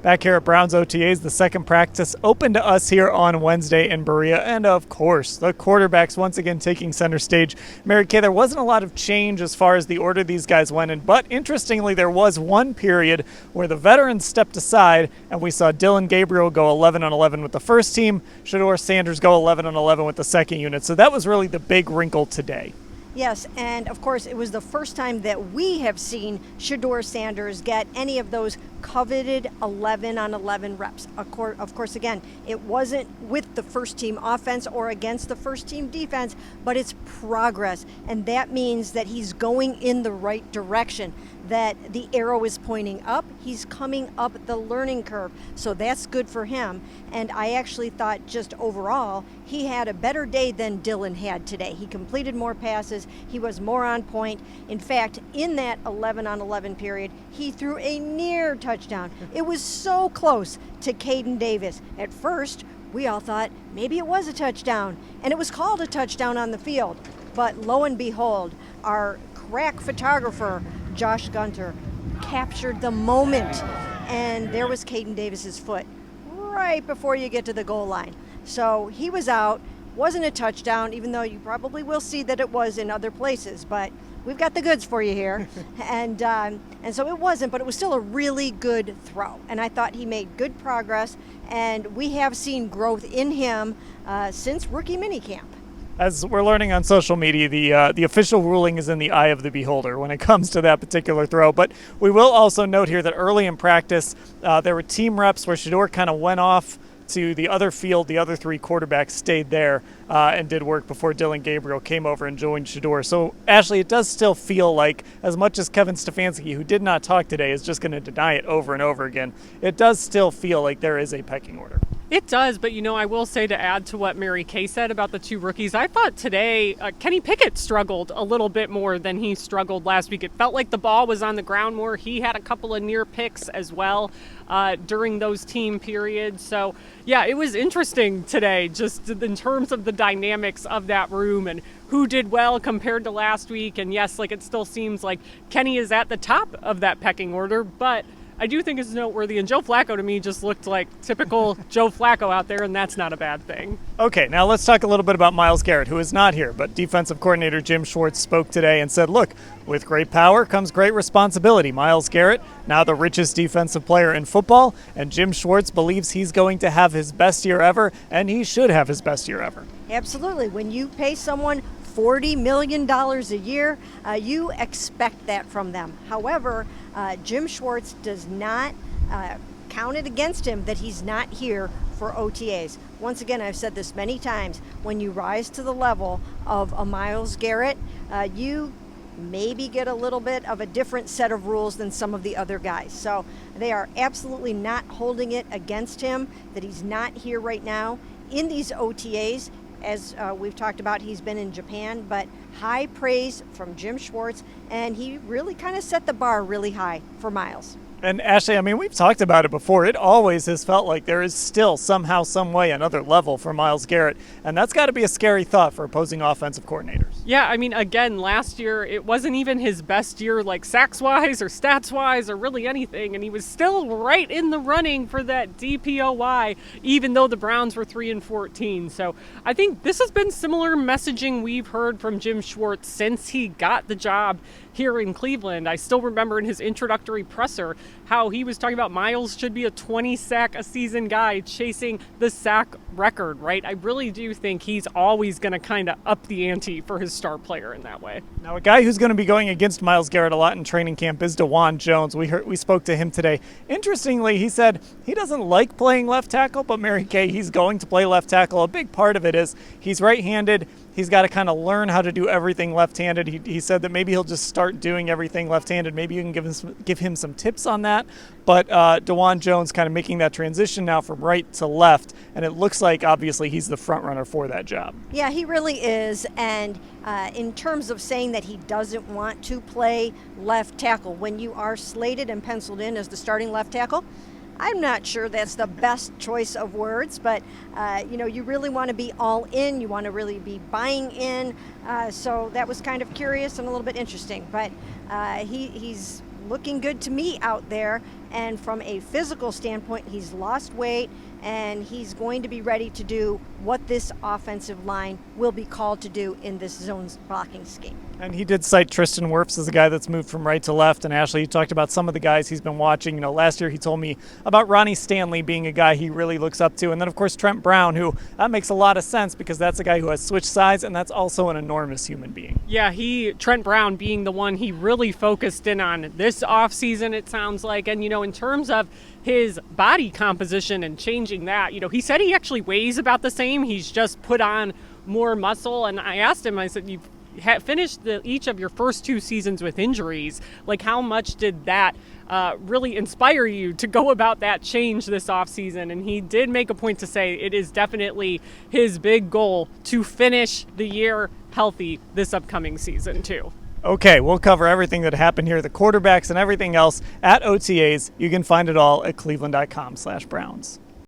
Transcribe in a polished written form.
Back here at Browns OTAs, the second practice open to us here on Wednesday in Berea. And of course, the quarterbacks once again taking center stage. Mary Kay, there wasn't a lot of change as far as the order these guys went in, but interestingly, there was one period where the veterans stepped aside and we saw Dillon Gabriel go 11-on-11 with the first team, Shedeur Sanders go 11-on-11 with the second unit. So that was really the big wrinkle today. Yes, and of course, it was the first time that we have seen Shedeur Sanders get any of those coveted 11-on-11 reps. Of course, again, it wasn't with the first team offense or against the first team defense, but it's progress, and that means that he's going in the right direction, that the arrow is pointing up, he's coming up the learning curve, so that's good for him. And I actually thought just overall, he had a better day than Dillon had today. He completed more passes, he was more on point. In fact, in that 11-on-11 period, he threw a near touchdown. It was so close to Kaden Davis. At first, we all thought maybe it was a touchdown, and it was called a touchdown on the field. But lo and behold, our crack photographer, Josh Gunter, captured the moment, and there was Kaden Davis's foot right before you get to the goal line. So he was out. Wasn't a touchdown, even though you probably will see that it was in other places, but we've got the goods for you here. and so it wasn't, but it was still a really good throw. And I thought he made good progress, and we have seen growth in him since rookie minicamp. As we're learning on social media, the official ruling is in the eye of the beholder when it comes to that particular throw. But we will also note here that early in practice, there were team reps where Shedeur kind of went off to the other field. The other three quarterbacks stayed there and did work before Dillon Gabriel came over and joined Shedeur. So, Ashley, it does still feel like, as much as Kevin Stefanski, who did not talk today, is just going to deny it over and over again, it does still feel like there is a pecking order. It does, but I will say, to add to what Mary Kay said about the two rookies, I thought today Kenny Pickett struggled a little bit more than he struggled last week. It felt like the ball was on the ground more. He had a couple of near picks as well during those team periods. So, yeah, it was interesting today, just in terms of the dynamics of that room and who did well compared to last week. And yes, it still seems like Kenny is at the top of that pecking order, but I do think it's noteworthy, and Joe Flacco to me just looked like typical Joe Flacco out there, and that's not a bad thing. Okay, now let's talk a little bit about Myles Garrett, who is not here, but defensive coordinator Jim Schwartz spoke today and said, look, with great power comes great responsibility. Myles Garrett, now the richest defensive player in football, and Jim Schwartz believes he's going to have his best year ever, and he should have his best year ever. Absolutely. When you pay someone $40 million a year, you expect that from them. However, Jim Schwartz does not count it against him that he's not here for OTAs. Once again, I've said this many times, when you rise to the level of a Myles Garrett, you maybe get a little bit of a different set of rules than some of the other guys. So they are absolutely not holding it against him that he's not here right now in these OTAs. As we've talked about, he's been in Japan, but high praise from Jim Schwartz, and he really kind of set the bar really high for Myles. And Ashley, we've talked about it before. It always has felt like there is still somehow, some way, another level for Myles Garrett. And that's got to be a scary thought for opposing offensive coordinators. Yeah, again, last year, it wasn't even his best year, sacks-wise or stats-wise or really anything. And he was still right in the running for that DPOY, even though the Browns were 3-14. So I think this has been similar messaging we've heard from Jim Schwartz since he got the job here in Cleveland. I still remember in his introductory presser how he was talking about Myles should be a 20-sack-a-season guy chasing the sack record, right? I really do think he's always going to kind of up the ante for his star player in that way. Now, a guy who's going to be going against Myles Garrett a lot in training camp is Dawand Jones. We spoke to him today. Interestingly, he said he doesn't like playing left tackle, but Mary Kay, he's going to play left tackle. A big part of it is he's right-handed. He's got to kind of learn how to do everything left-handed. He said that maybe he'll just start doing everything left-handed. Maybe you can give him some tips on that. But Dawand Jones kind of making that transition now from right to left, and it looks like obviously he's the front runner for that job. Yeah, he really is. And in terms of saying that he doesn't want to play left tackle, when you are slated and penciled in as the starting left tackle, I'm not sure that's the best choice of words, but you really want to be all in. You want to really be buying in. So that was kind of curious and a little bit interesting. But he's looking good to me out there. And from a physical standpoint, he's lost weight, and he's going to be ready to do what this offensive line will be called to do in this zone blocking scheme. And he did cite Tristan Wirfs as a guy that's moved from right to left. And Ashley, you talked about some of the guys he's been watching. You know, last year he told me about Ronnie Stanley being a guy he really looks up to. And then, of course, Trent Brown, who that makes a lot of sense because that's a guy who has switched sides, and that's also an enormous human being. Yeah, Trent Brown being the one he really focused in on this offseason, it sounds like. And, you know, in terms of his body composition and changing that, you know, he said he actually weighs about the same. He's just put on more muscle. And I asked him, I said, you've finished each of your first 2 seasons with injuries. Like, how much did that really inspire you to go about that change this offseason? And he did make a point to say it is definitely his big goal to finish the year healthy this upcoming season, too. Okay, we'll cover everything that happened here, the quarterbacks and everything else at OTAs. You can find it all at cleveland.com/Browns.